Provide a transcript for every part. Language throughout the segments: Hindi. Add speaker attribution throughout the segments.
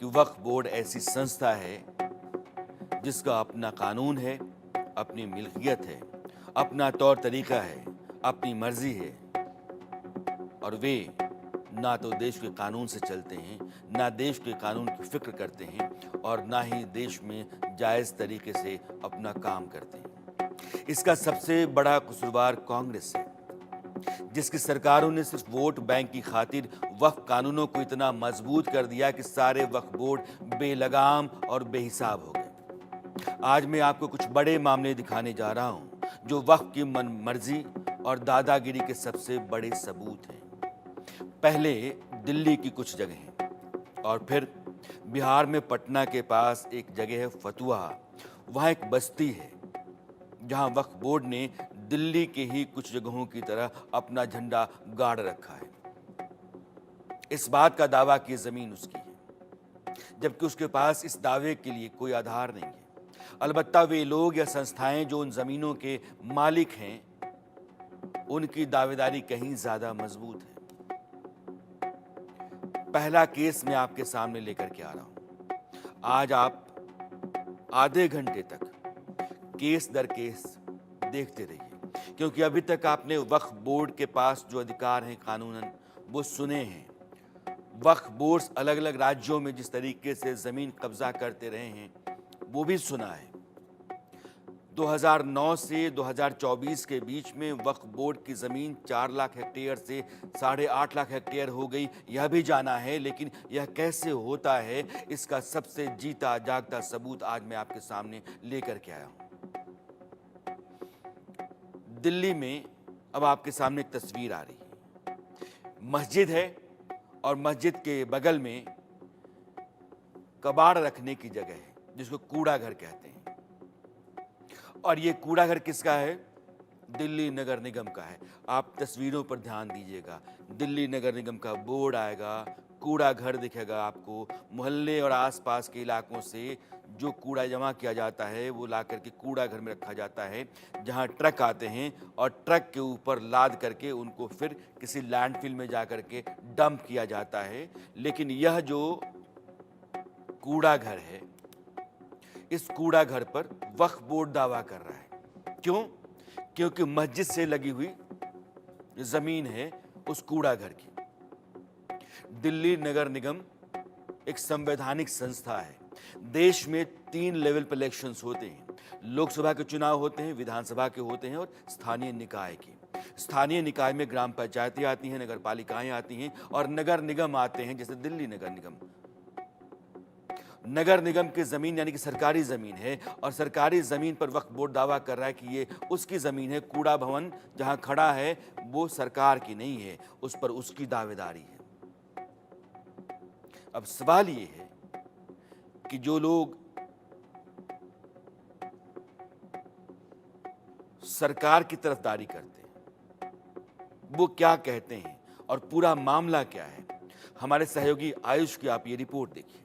Speaker 1: कि वक्फ बोर्ड ऐसी संस्था है जिसका अपना कानून है, अपनी मिल्कियत है, अपना तौर तरीका है, अपनी मर्जी है और वे ना तो देश के कानून से चलते हैं, ना देश के कानून की फिक्र करते हैं और ना ही देश में जायज़ तरीके से अपना काम करते हैं। इसका सबसे बड़ा कसूरवार कांग्रेस है, जिसकी सरकारों ने सिर्फ वोट बैंक की खातिर वक्फ कानूनों को इतना मजबूत कर दिया कि सारे वक्फ बोर्ड बेलगाम और बेहिसाब हो गए। आज मैं आपको कुछ बड़े मामले दिखाने जा रहा हूं जो वक्फ की मनमर्जी और दादागिरी के सबसे बड़े सबूत हैं। पहले दिल्ली की कुछ जगहें और फिर बिहार में पटना के पास एक जगह है फतुहा। वहाँ एक बस्ती है जहाँ वक्फ बोर्ड ने दिल्ली के ही कुछ जगहों की तरह अपना झंडा गाड़ रखा है। इस बात का दावा कि जमीन उसकी है, जबकि उसके पास इस दावे के लिए कोई आधार नहीं है। अलबत्ता वे लोग या संस्थाएं जो उन जमीनों के मालिक हैं, उनकी दावेदारी कहीं ज्यादा मजबूत है। पहला केस मैं आपके सामने लेकर के आ रहा हूं। आज आप आधे घंटे तक केस दर केस देखते रहिए, क्योंकि अभी तक आपने वक्फ बोर्ड के पास जो अधिकार हैं कानूनन वो सुने हैं। वक्फ बोर्ड अलग अलग राज्यों में जिस तरीके से जमीन कब्जा करते रहे हैं वो भी सुना है। 2009 से 2024 के बीच में वक्फ बोर्ड की जमीन 4 लाख हेक्टेयर से 8.5 लाख हेक्टेयर हो गई, यह भी जाना है। लेकिन यह कैसे होता है, इसका सबसे जीता जागता सबूत आज मैं आपके सामने लेकर के आया हूं। दिल्ली में अब आपके सामने एक तस्वीर आ रही है। मस्जिद है और मस्जिद के बगल में कबाड़ रखने की जगह है जिसको कूड़ा घर कहते हैं। और ये कूड़ा घर किसका है? दिल्ली नगर निगम का है। आप तस्वीरों पर ध्यान दीजिएगा, दिल्ली नगर निगम का बोर्ड आएगा, कूड़ा घर दिखेगा आपको। मोहल्ले और आसपास के इलाकों से जो कूड़ा जमा किया जाता है वो ला करके कूड़ा घर में रखा जाता है, जहां ट्रक आते हैं और ट्रक के ऊपर लाद करके उनको फिर किसी लैंडफिल में जा करके डंप किया जाता है। लेकिन यह जो कूड़ा घर है, इस कूड़ा घर पर वक्फ बोर्ड दावा कर रहा है। क्यों? क्योंकि मस्जिद से लगी हुई जमीन है उस कूड़ा घर की। दिल्ली नगर निगम एक संवैधानिक संस्था है। देश में 3 लेवल पर इलेक्शंस होते हैं। लोकसभा के चुनाव होते हैं, विधानसभा के होते हैं और स्थानीय निकाय के। स्थानीय निकाय में ग्राम पंचायतें आती हैं, नगर पालिकाएं आती हैं और नगर निगम आते हैं, जैसे दिल्ली नगर निगम। नगर निगम की जमीन यानी कि सरकारी जमीन है और सरकारी जमीन पर वक्फ बोर्ड दावा कर रहा है कि ये उसकी जमीन है। कूड़ा भवन जहां खड़ा है वो सरकार की नहीं है, उस पर उसकी दावेदारी है। अब सवाल ये है कि जो लोग सरकार की तरफदारी करते हैं वो क्या कहते हैं और पूरा मामला क्या है। हमारे सहयोगी आयुष की आप ये रिपोर्ट देखिए।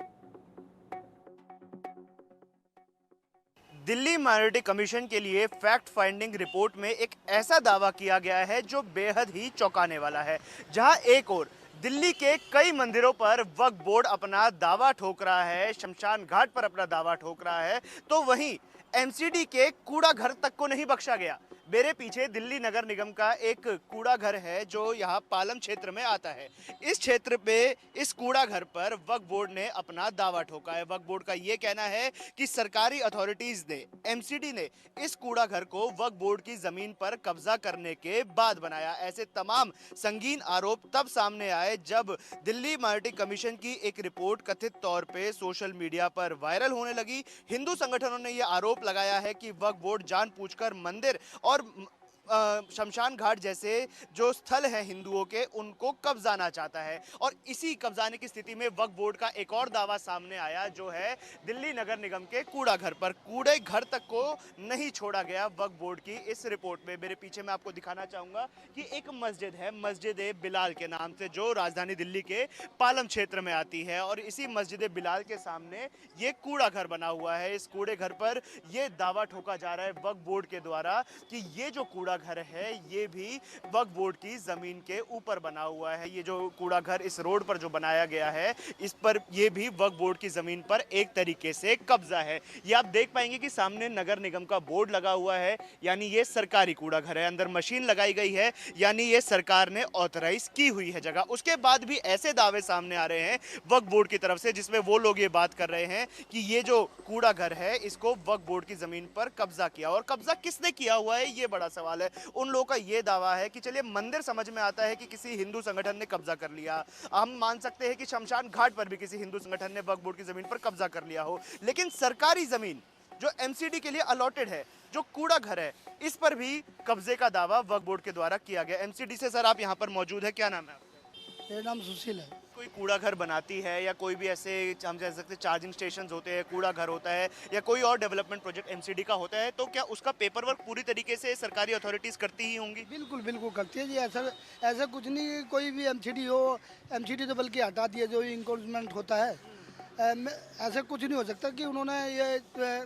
Speaker 2: दिल्ली माइनॉरिटी कमीशन के लिए फैक्ट फाइंडिंग रिपोर्ट में एक ऐसा दावा किया गया है जो बेहद ही चौंकाने वाला है। जहां एक ओर दिल्ली के कई मंदिरों पर वक्फ बोर्ड अपना दावा ठोक रहा है, शमशान घाट पर अपना दावा ठोक रहा है, तो वहीं एमसीडी के कूड़ा घर तक को नहीं बख्शा गया। मेरे पीछे दिल्ली नगर निगम का एक कूड़ा घर है जो यहाँ पालम क्षेत्र में आता है। इस क्षेत्र पे इस कूड़ा घर पर वक्फ बोर्ड ने अपना दावा ठोका है। वक्फ बोर्ड का ये कहना है कि सरकारी अथॉरिटीज ने, एमसीडी ने इस कूड़ा घर को वक्फ बोर्ड की जमीन पर कब्जा करने के बाद बनाया। ऐसे तमाम संगीन आरोप तब सामने आए जब दिल्ली माइनॉरिटी कमीशन की एक रिपोर्ट कथित तौर पे सोशल मीडिया पर वायरल होने लगी। हिंदू संगठनों ने यह आरोप लगाया है कि वक्फ बोर्ड जानबूझकर मंदिर और शमशान घाट जैसे जो स्थल हैं हिंदुओं के, उनको कब्जाना चाहता है। और इसी कब्जाने की स्थिति में वक्फ बोर्ड का एक और दावा सामने आया जो है दिल्ली नगर निगम के कूड़ा घर पर। कूड़े घर तक को नहीं छोड़ा गया वक्फ बोर्ड की इस रिपोर्ट में। मेरे पीछे मैं आपको दिखाना चाहूंगा कि एक मस्जिद है, मस्जिद ए बिलाल के नाम से, जो राजधानी दिल्ली के पालम क्षेत्र में आती है। और इसी मस्जिद ए बिलाल के सामने ये कूड़ा घर बना हुआ है। इस कूड़े घर पर यह दावा ठोका जा रहा है वक्फ बोर्ड के द्वारा कि ये जो कूड़ा घर है ये भी वक्फ बोर्ड की जमीन के ऊपर बना हुआ है। ये जो कूड़ा घर इस रोड पर जो बनाया गया है, इस पर ये भी वक्फ बोर्ड की जमीन पर एक तरीके से कब्जा है। ये आप देख पाएंगे कि सामने नगर निगम का बोर्ड लगा हुआ है, यानी ये सरकारी कूड़ा घर है। अंदर मशीन लगाई गई है, यानी ये सरकार ने ऑथराइज की हुई है जगह। उसके बाद भी ऐसे दावे सामने आ रहे हैं वक्फ बोर्ड की तरफ से, जिसमें वो लोग ये बात कर रहे हैं कि ये जो कूड़ा घर है इसको वक्फ बोर्ड की जमीन पर कब्जा किया, और कब्जा किसने किया हुआ है ये बड़ा सवाल है। उन लोगों का ये दावा है कि चलिए मंदिर समझ में आता है कि किसी हिंदू संगठन ने कब्जा कर लिया, हम मान सकते हैं कि शमशान घाट पर भी किसी हिंदू संगठन ने वक्फ बोर्ड की जमीन पर कब्जा कर लिया हो, लेकिन सरकारी जमीन जो एमसीडी के लिए अलॉटेड है, जो कूड़ा घर है, इस पर भी कब्जे का दावा वक्फ बोर्ड के द्वारा किया गया। एमसीडी से सर आप यहाँ पर मौजूद है, क्या नाम है आपका?
Speaker 3: मेरा नाम सुशील है।
Speaker 2: कोई कूड़ा घर बनाती है या कोई भी ऐसे हम कह सकते चार्जिंग स्टेशन होते हैं, कूड़ा घर होता है या कोई और डेवलपमेंट प्रोजेक्ट एमसीडी का होता है, तो क्या उसका पेपर वर्क पूरी तरीके से सरकारी अथॉरिटीज करती ही होंगी?
Speaker 3: बिल्कुल बिल्कुल करती है जी। ऐसा ऐसा कुछ नहीं कि कोई भी एमसीडी हो, एमसीडी तो बल्कि हटा दिया जो इंक्रोचमेंट होता है। ऐसा कुछ नहीं हो सकता कि उन्होंने ये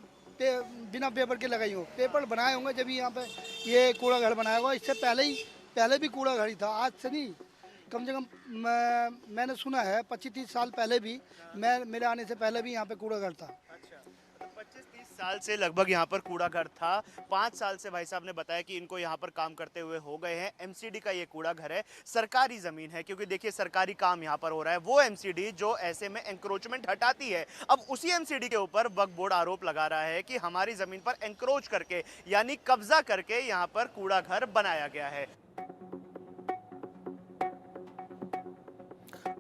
Speaker 3: बिना पेपर के लगाई हो। पेपर बनाए होंगे जब यहाँ पे ये कूड़ा घर बनाया हुआ। इससे पहले भी कूड़ा घर ही था, आज से नहीं। कम से कम मैंने सुना है 25-30 साल पहले भी, मेरे आने से पहले भी यहाँ पे कूड़ा घर था।
Speaker 2: अच्छा, तो 25-30 साल से लगभग यहाँ पर कूड़ा घर था। 5 साल से भाई साहब ने बताया कि इनको यहाँ पर काम करते हुए हो गए हैं। एमसीडी का ये कूड़ा घर है, सरकारी जमीन है, क्योंकि देखिए सरकारी काम यहाँ पर हो रहा है। वो एमसीडी जो ऐसे में एंक्रोचमेंट हटाती है, अब उसी एमसीडी के ऊपर वक्फ बोर्ड आरोप लगा रहा है कि हमारी जमीन पर एंक्रोच करके यानी कब्जा करके यहाँ पर कूड़ा घर बनाया गया है।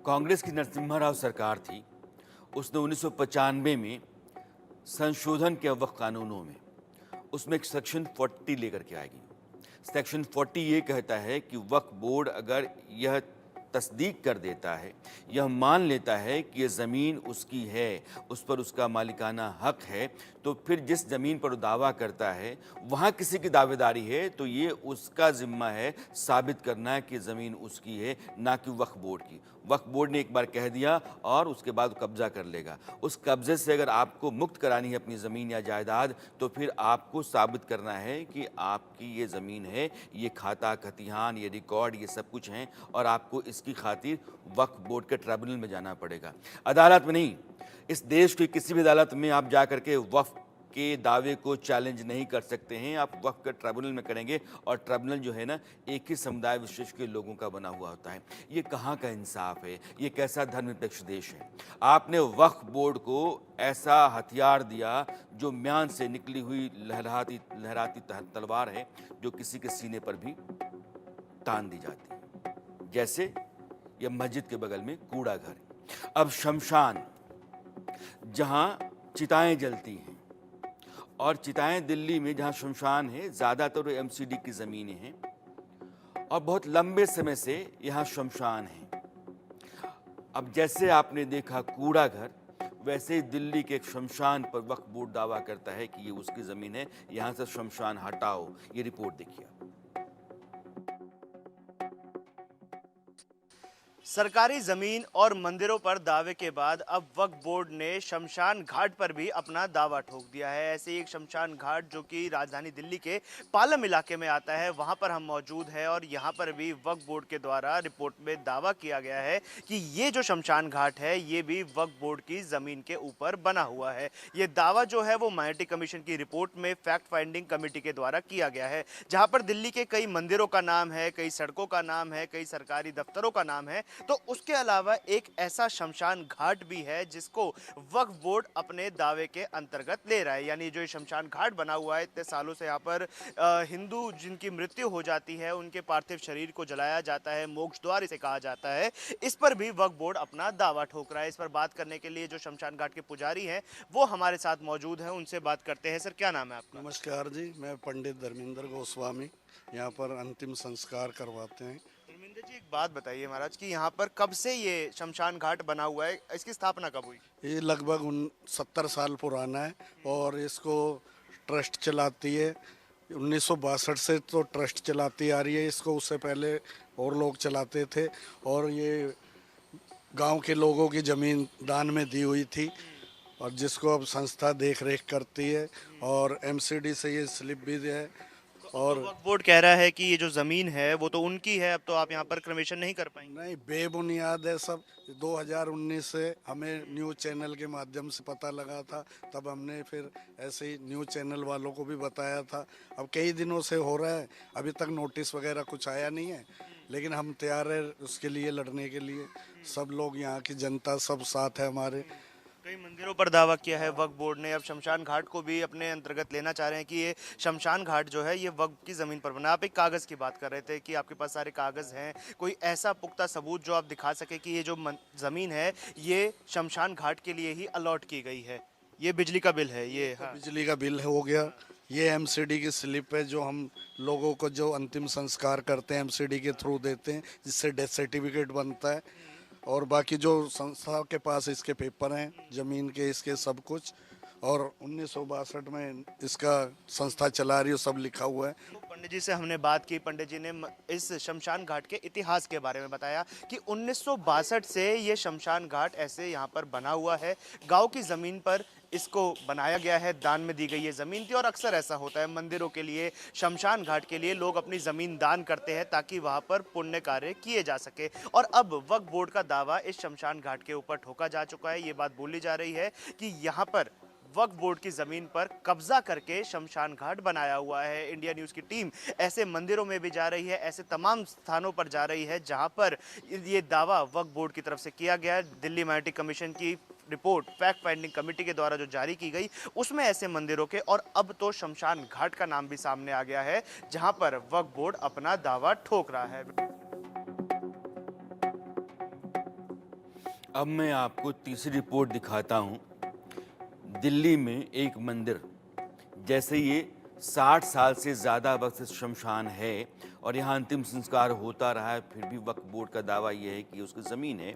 Speaker 1: कांग्रेस की नरसिम्हा राव सरकार थी, उसने 1995 में संशोधन किया वक्फ कानूनों में। उसमें एक सेक्शन 40 लेकर के आएगी। सेक्शन 40 ये कहता है कि वक्फ बोर्ड अगर यह तस्दीक कर देता है, यह मान लेता है कि यह ज़मीन उसकी है, उस पर उसका मालिकाना हक है, तो फिर जिस ज़मीन पर वो दावा करता है वहाँ किसी की दावेदारी है, तो ये उसका ज़िम्मा है साबित करना है कि ज़मीन उसकी है, ना कि वक्फ बोर्ड की। वक्फ बोर्ड ने एक बार कह दिया और उसके बाद कब्जा कर लेगा। उस कब्जे से अगर आपको मुक्त करानी है अपनी ज़मीन या जायदाद, तो फिर आपको साबित करना है कि आपकी ये ज़मीन है, ये खाता खतिहान, ये रिकॉर्ड, ये सब कुछ हैं, और आपको इसकी खातिर वक्फ बोर्ड के ट्रिब्यूनल में जाना पड़ेगा, अदालत में नहीं। इस देश की किसी भी अदालत में आप जा करके वक्फ के दावे को चैलेंज नहीं कर सकते हैं। आप वक्फ के ट्रिब्यूनल में करेंगे, और ट्रिब्यूनल जो है ना एक ही समुदाय विशेष के लोगों का बना हुआ होता है। ये कहाँ का इंसाफ है? ये कैसा धर्मनिरपेक्ष देश है? आपने वक्फ बोर्ड को ऐसा हथियार दिया जो म्यान से निकली हुई लहराती तलवार है, जो किसी के सीने पर भी तान दी जाती है। जैसे यह मस्जिद के बगल में कूड़ा घर। अब शमशान, जहाँ चिताएं जलती हैं, और चिताएं दिल्ली में जहाँ शमशान है, ज़्यादातर एमसीडी की ज़मीनें हैं, और बहुत लंबे समय से यहाँ शमशान है। अब जैसे आपने देखा कूड़ा घर, वैसे ही दिल्ली के एक शमशान पर वक्फ बोर्ड दावा करता है कि ये उसकी ज़मीन है, यहाँ से शमशान हटाओ। ये रिपोर्ट देखिए।
Speaker 2: सरकारी जमीन और मंदिरों पर दावे के बाद अब वक्फ बोर्ड ने शमशान घाट पर भी अपना दावा ठोक दिया है। ऐसे ही एक शमशान घाट जो कि राजधानी दिल्ली के पालम इलाके में आता है, वहां पर हम मौजूद हैं, और यहां पर भी वक्फ बोर्ड के द्वारा रिपोर्ट में दावा किया गया है कि ये जो शमशान घाट है ये भी वक्फ बोर्ड की ज़मीन के ऊपर बना हुआ है। ये दावा जो है वो माइनॉरिटी कमीशन की रिपोर्ट में फैक्ट फाइंडिंग कमेटी के द्वारा किया गया है, जहाँ पर दिल्ली के कई मंदिरों का नाम है, कई सड़कों का नाम है, कई सरकारी दफ्तरों का नाम है। तो उसके अलावा एक ऐसा शमशान घाट भी है जिसको वक्फ बोर्ड अपने दावे के अंतर्गत ले रहा है। यानी जो शमशान घाट बना हुआ है, इतने सालों से यहाँ पर हिंदू जिनकी मृत्यु हो जाती है उनके पार्थिव शरीर को जलाया जाता है, मोक्ष द्वार इसे कहा जाता है, इस पर भी वक्फ बोर्ड अपना दावा ठोक रहा है। इस पर बात करने के लिए जो शमशान घाट के पुजारी हैं वो हमारे साथ मौजूद हैं, उनसे बात करते हैं। सर क्या नाम है आपका?
Speaker 4: नमस्कार जी, मैं पंडित धर्मेंद्र गोस्वामी, यहाँ पर अंतिम संस्कार करवाते हैं।
Speaker 2: धर्मेंद्र जी, एक बात बताइए महाराज कि यहाँ पर कब से ये शमशान घाट बना हुआ है, इसकी स्थापना कब हुई?
Speaker 4: ये लगभग 70 साल पुराना है और इसको ट्रस्ट चलाती है। 1962 से तो ट्रस्ट चलाती आ रही है इसको, उससे पहले और लोग चलाते थे, और ये गांव के लोगों की ज़मीन दान में दी हुई थी, और जिसको अब संस्था देख रेख करती है, और एमसीडी से ये स्लिप भी है।
Speaker 2: तो
Speaker 4: और
Speaker 2: वक्फ बोर्ड कह रहा है कि ये जो जमीन है वो तो उनकी है, अब तो आप यहाँ पर क्रमेशन नहीं कर पाएंगे।
Speaker 4: नहीं, बेबुनियाद है सब। 2019 से हमें न्यूज़ चैनल के माध्यम से पता लगा था, तब हमने फिर ऐसे ही न्यूज़ चैनल वालों को भी बताया था। अब कई दिनों से हो रहा है, अभी तक नोटिस वगैरह कुछ आया नहीं है, लेकिन हम तैयार है उसके लिए लड़ने के लिए। सब लोग, यहाँ की जनता सब साथ है हमारे।
Speaker 2: कई मंदिरों पर दावा किया है वक्फ बोर्ड ने, अब शमशान घाट को भी अपने अंतर्गत लेना चाह रहे हैं कि ये शमशान घाट जो है ये वक्फ की ज़मीन पर बना। आप एक कागज़ की बात कर रहे थे कि आपके पास सारे कागज़ हैं, कोई ऐसा पुख्ता सबूत जो आप दिखा सके कि ये जो ज़मीन है ये शमशान घाट के लिए ही अलॉट की गई है। ये बिजली का बिल है ये, हाँ।
Speaker 4: बिजली का बिल हो गया, ये एमसीडी की स्लिप है जो हम लोगों को जो अंतिम संस्कार करते हैं एमसीडी के थ्रू देते हैं, जिससे डेथ सर्टिफिकेट बनता है। और बाकी जो संस्था के पास इसके पेपर हैं, जमीन के, इसके सब कुछ। और 1962 में इसका संस्था चला रही है, सब लिखा हुआ है।
Speaker 2: तो पंडित जी से हमने बात की, पंडित जी ने इस शमशान घाट के इतिहास के बारे में बताया कि 1962 से ये शमशान घाट ऐसे यहाँ पर बना हुआ है। गांव की ज़मीन पर इसको बनाया गया है, दान में दी गई ये ज़मीन थी। और अक्सर ऐसा होता है मंदिरों के लिए, शमशान घाट के लिए लोग अपनी ज़मीन दान करते हैं ताकि वहाँ पर पुण्य कार्य किए जा सके। और अब वक्फ बोर्ड का दावा इस शमशान घाट के ऊपर ठोका जा चुका है। ये बात बोली जा रही है कि यहाँ पर वक्फ बोर्ड की जमीन पर कब्जा करके शमशान घाट बनाया हुआ है। इंडिया न्यूज़ की टीम ऐसे मंदिरों में भी जा रही है, ऐसे तमाम स्थानों पर जा रही है जहां पर ये दावा वक्फ बोर्ड की तरफ से किया गया है। दिल्ली माइनॉरिटी कमीशन की रिपोर्ट फैक्ट फाइंडिंग कमेटी के द्वारा जो जारी की गई, उसमें ऐसे मंदिरों के और अब तो शमशान घाट का नाम भी सामने आ गया है जहां पर वक्फ बोर्ड अपना दावा ठोक रहा है।
Speaker 1: अब मैं आपको तीसरी रिपोर्ट दिखाता हूं। दिल्ली में एक मंदिर, जैसे ये 60 साल से ज़्यादा वक्त से शमशान है और यहाँ अंतिम संस्कार होता रहा है, फिर भी वक्फ बोर्ड का दावा यह है कि उसकी ज़मीन है।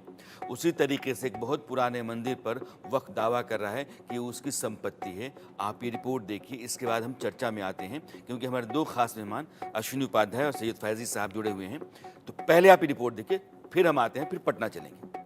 Speaker 1: उसी तरीके से एक बहुत पुराने मंदिर पर वक्फ दावा कर रहा है कि उसकी संपत्ति है। आप ये रिपोर्ट देखिए, इसके बाद हम चर्चा में आते हैं, क्योंकि हमारे दो खास मेहमान अश्विनी उपाध्याय और सैयद फैजी साहब जुड़े हुए हैं। तो पहले आप ये रिपोर्ट देखिए, फिर हम आते हैं, फिर पटना चलेंगे।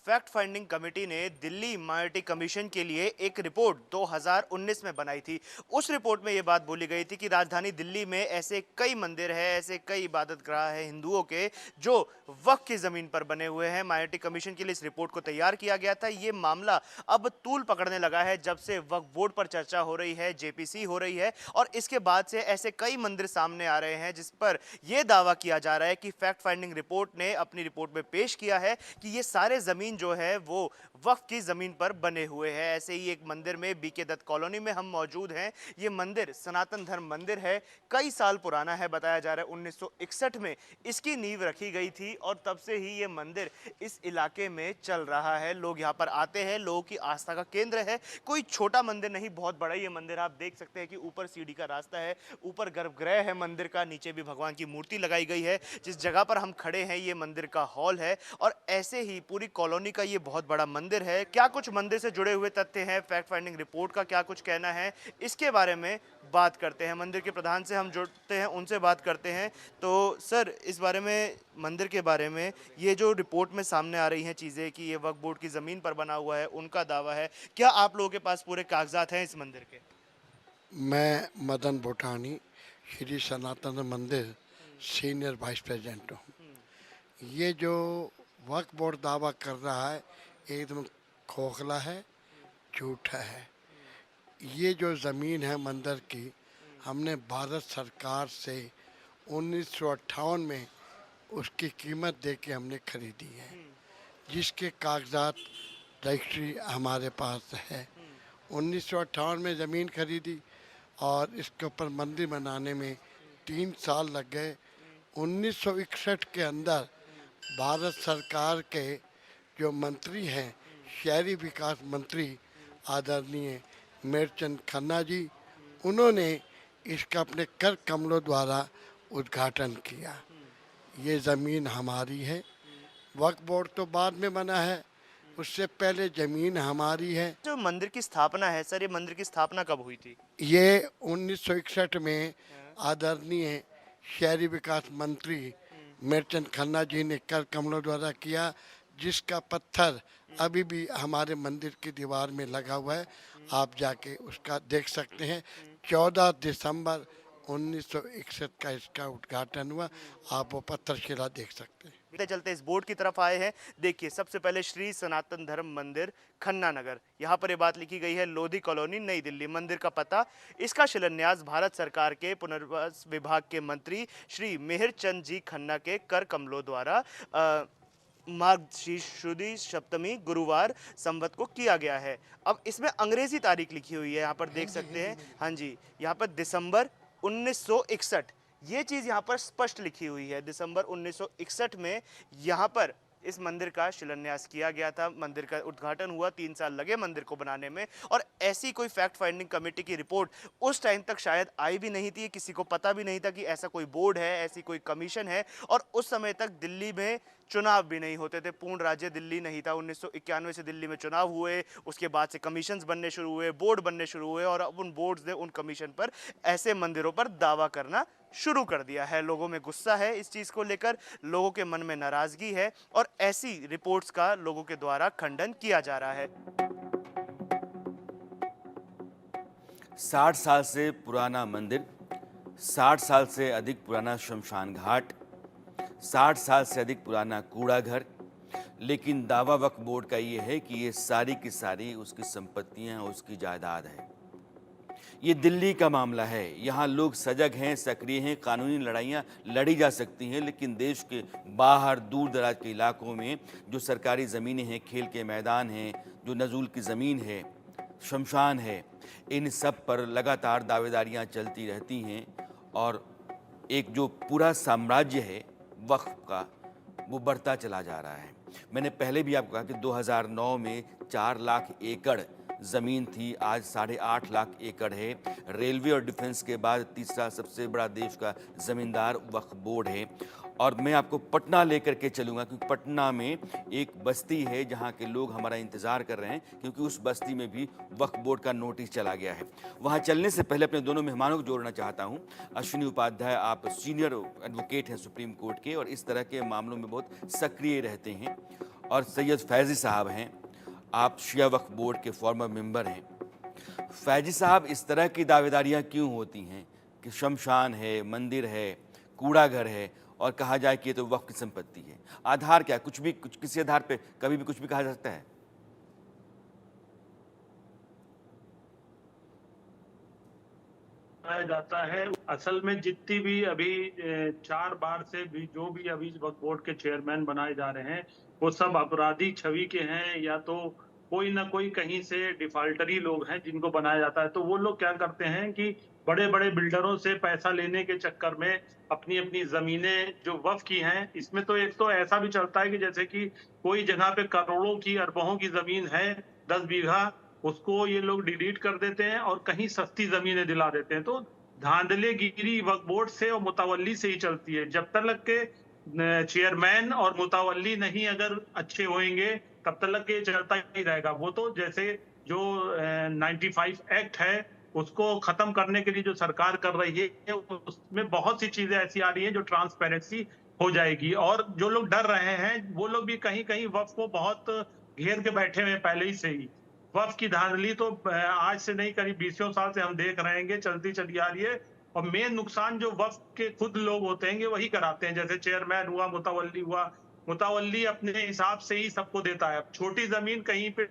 Speaker 2: फैक्ट फाइंडिंग कमेटी ने दिल्ली माइनॉरिटी कमीशन के लिए एक रिपोर्ट 2019 में बनाई थी। उस रिपोर्ट में यह बात बोली गई थी कि राजधानी दिल्ली में ऐसे कई मंदिर हैं, ऐसे कई इबादतगाह हैं हिंदुओं के जो वक्फ की ज़मीन पर बने हुए हैं। माइनॉरिटी कमीशन के लिए इस रिपोर्ट को तैयार किया गया था। ये मामला अब तूल पकड़ने लगा है जब से वक्फ बोर्ड पर चर्चा हो रही है, जेपीसी हो रही है, और इसके बाद से ऐसे कई मंदिर सामने आ रहे हैं जिस पर यह दावा किया जा रहा है कि फैक्ट फाइंडिंग रिपोर्ट ने अपनी रिपोर्ट में पेश किया है कि ये सारे ज़मीन जो है वो वक्फ की जमीन पर बने हुए हैं। ऐसे ही एक मंदिर में बीके दत्त कॉलोनी में हम मौजूद हैं। ये मंदिर सनातन धर्म मंदिर है, कई साल पुराना है, बताया जा रहा है 1961 में इसकी नींव रखी गई थी और तब से ही ये मंदिर इस इलाके में चल रहा है। लोग यहाँ पर आते हैं, लोगों की आस्था का केंद्र है। कोई छोटा मंदिर नहीं, बहुत बड़ा ये मंदिर। आप देख सकते हैं कि ऊपर सीढ़ी का रास्ता है, ऊपर गर्भगृह है मंदिर का, नीचे भी भगवान की मूर्ति लगाई गई है। जिस जगह पर हम खड़े हैं ये मंदिर का हॉल है और ऐसे ही पूरी कॉलोनी का ये बहुत बड़ा मंदिर है। क्या कुछ मंदिर से जुड़े हुए तथ्य हैं, फैक्ट फाइंडिंग रिपोर्ट का क्या कुछ कहना है, इसके बारे में बात करते हैं। मंदिर के प्रधान से हम जुड़ते हैं, उनसे बात करते हैं। तो सर, इस बारे में, मंदिर के बारे में, ये जो रिपोर्ट में सामने आ रही हैं चीज़ें कि ये वक्फ बोर्ड की ज़मीन पर बना हुआ है, उनका दावा है, क्या आप लोगों के पास पूरे कागजात हैं इस मंदिर के?
Speaker 5: मैं मदन बोटानी, श्री सनातन मंदिर सीनियर वाइस प्रेसिडेंट हूँ। ये जो वक्फ बोर्ड दावा कर रहा है एकदम खोखला है, झूठा है। ये जो ज़मीन है मंदिर की, हमने भारत सरकार से 1958 में उसकी कीमत दे के हमने खरीदी है, जिसके कागजात रजिस्ट्री हमारे पास है। 1958 में ज़मीन खरीदी और इसके ऊपर मंदिर बनाने में 3 साल लग गए। 1961 के अंदर भारत सरकार के जो मंत्री हैं, शहरी विकास मंत्री आदरणीय मेरचंद खन्ना जी, उन्होंने इसका अपने कर कमलों द्वारा उद्घाटन किया। ये ज़मीन हमारी है। वक्फ बोर्ड तो बाद में बना है, उससे पहले ज़मीन हमारी है।
Speaker 2: जो मंदिर की स्थापना है सर, ये मंदिर की स्थापना कब हुई थी?
Speaker 5: ये 1961 में आदरणीय शहरी विकास मंत्री मेरचंद खन्ना जी ने कर कमलों द्वारा किया, जिसका पत्थर अभी भी हमारे मंदिर की दीवार में लगा हुआ है। आप जाके उसका देख सकते हैं। 14 दिसंबर 1961 का इसका उद्घाटन हुआ। आप वो पत्थरशिला देख सकते हैं।
Speaker 2: चलते चलते इस बोर्ड की तरफ आए हैं। देखिए, सबसे पहले श्री सनातन धर्म मंदिर खन्ना नगर, यहाँ पर ये बात लिखी गई है, लोधी कॉलोनी, नई दिल्ली। मंदिर का पता, इसका शिलान्यास भारत सरकार के पुनर्वास विभाग के मंत्री श्री मेहर चंद जी खन्ना के कर कमलों द्वारा मार्गशीर्ष शुद्ध सप्तमी गुरुवार संवत को किया गया है। अब इसमें अंग्रेजी तारीख लिखी हुई है, यहाँ पर देख सकते हैं। हाँ जी, यहाँ पर दिसंबर 1961, ये चीज़ यहाँ पर स्पष्ट लिखी हुई है। दिसंबर 1961 में यहाँ पर इस मंदिर का शिलान्यास किया गया था, मंदिर का उद्घाटन हुआ। 3 साल लगे मंदिर को बनाने में। और ऐसी कोई फैक्ट फाइंडिंग कमेटी की रिपोर्ट उस टाइम तक शायद आई भी नहीं थी, किसी को पता भी नहीं था कि ऐसा कोई बोर्ड है, ऐसी कोई कमीशन है। और उस समय तक दिल्ली में चुनाव भी नहीं होते थे, पूर्ण राज्य दिल्ली नहीं था। 1991 से दिल्ली में चुनाव हुए, उसके बाद से कमीशंस बनने शुरू हुए, बोर्ड बनने शुरू हुए, और अब उन बोर्ड्स ने उन कमीशन पर ऐसे मंदिरों पर दावा करना शुरू कर दिया है। लोगों में गुस्सा है इस चीज़ को लेकर, लोगों के मन में नाराज़गी है, और ऐसी रिपोर्ट्स का लोगों के द्वारा खंडन किया जा रहा है।
Speaker 1: 60 साल से पुराना मंदिर, 60 साल से अधिक पुराना शमशान घाट, 60 साल से अधिक पुराना कूड़ा घर, लेकिन दावा वक्फ बोर्ड का ये है कि ये सारी की सारी उसकी संपत्तियां, उसकी जायदाद है। ये दिल्ली का मामला है, यहाँ लोग सजग हैं, सक्रिय हैं, कानूनी लड़ाइयाँ लड़ी जा सकती हैं, लेकिन देश के बाहर दूर दराज के इलाकों में जो सरकारी ज़मीनें हैं, खेल के मैदान हैं, जो नज़ूल की ज़मीन है, शमशान है, इन सब पर लगातार दावेदारियाँ चलती रहती हैं। और एक जो पूरा साम्राज्य है वक्फ का, वो बढ़ता चला जा रहा है। मैंने पहले भी आपको कहा कि 2009 में 4 लाख एकड़ ज़मीन थी, आज 8.5 लाख एकड़ है। रेलवे और डिफेंस के बाद तीसरा सबसे बड़ा देश का ज़मींदार वक्फ बोर्ड है। और मैं आपको पटना लेकर के चलूँगा, क्योंकि पटना में एक बस्ती है जहाँ के लोग हमारा इंतज़ार कर रहे हैं, क्योंकि उस बस्ती में भी वक्फ बोर्ड का नोटिस चला गया है। वहाँ चलने से पहले अपने दोनों मेहमानों को जोड़ना चाहता हूँ। अश्विनी उपाध्याय, आप सीनियर एडवोकेट हैं सुप्रीम कोर्ट के, और इस तरह के मामलों में बहुत सक्रिय रहते हैं। और सैयद फैज़ी साहब हैं, आप शिया वक्फ बोर्ड के फॉर्मर मेंबर हैं। फैज़ी साहब, इस तरह की दावेदारियाँ क्यों होती हैं कि शमशान है, मंदिर है, कूड़ा घर है, और कहा जाए कि ये तो वक्फ की संपत्ति है? आधार क्या? कुछ भी, कुछ किसी आधार पे कभी भी कुछ भी कहा जा सकता है?
Speaker 6: बनाया जाता है। असल में जितनी भी अभी 4 बार से भी जो भी अभी वक्फ बोर्ड के चेयरमैन बनाए जा रहे हैं, वो सब अपराधी छवि के हैं, या तो कोई ना कोई कहीं से डिफाल्टरी लोग हैं जिनको बनाया जाता है। तो वो लोग क्या करते हैं कि बड़े बड़े बिल्डरों से पैसा लेने के चक्कर में अपनी अपनी जमीनें जो वक्फ की हैं, इसमें तो एक तो ऐसा भी चलता है कि जैसे कि कोई जगह पे करोड़ों की, अरबों की जमीन है, 10 बीघा, उसको ये लोग डिलीट कर देते हैं और कहीं सस्ती जमीनें दिला देते हैं। तो धांधलेगिरी वक्फ बोर्ड से और मुतावल्ली से ही चलती है। जब तक के चेयरमैन और मुतावल्ली नहीं अगर अच्छे होंगे, तब तक ये चलता ही रहेगा। वो तो जैसे जो 95 एक्ट है, उसको खत्म करने के लिए जो सरकार कर रही है, उसमें बहुत सी चीजें ऐसी आ रही हैं जो ट्रांसपेरेंसी हो जाएगी। और जो लोग डर रहे हैं, वो लोग भी कहीं कहीं वक्फ को बहुत घेर के बैठे हुए पहले ही से ही। वक्फ की धांधली तो आज से नहीं, करीब 20 साल से हम देख रहे हैं, चलती चली आ रही है। और मेन नुकसान जो वक्फ के खुद लोग होते हैं वही कराते हैं। जैसे चेयरमैन हुआ, मुतावल्ली हुआ, मुतावल्ली अपने हिसाब से ही सबको देता है। छोटी जमीन कहीं पे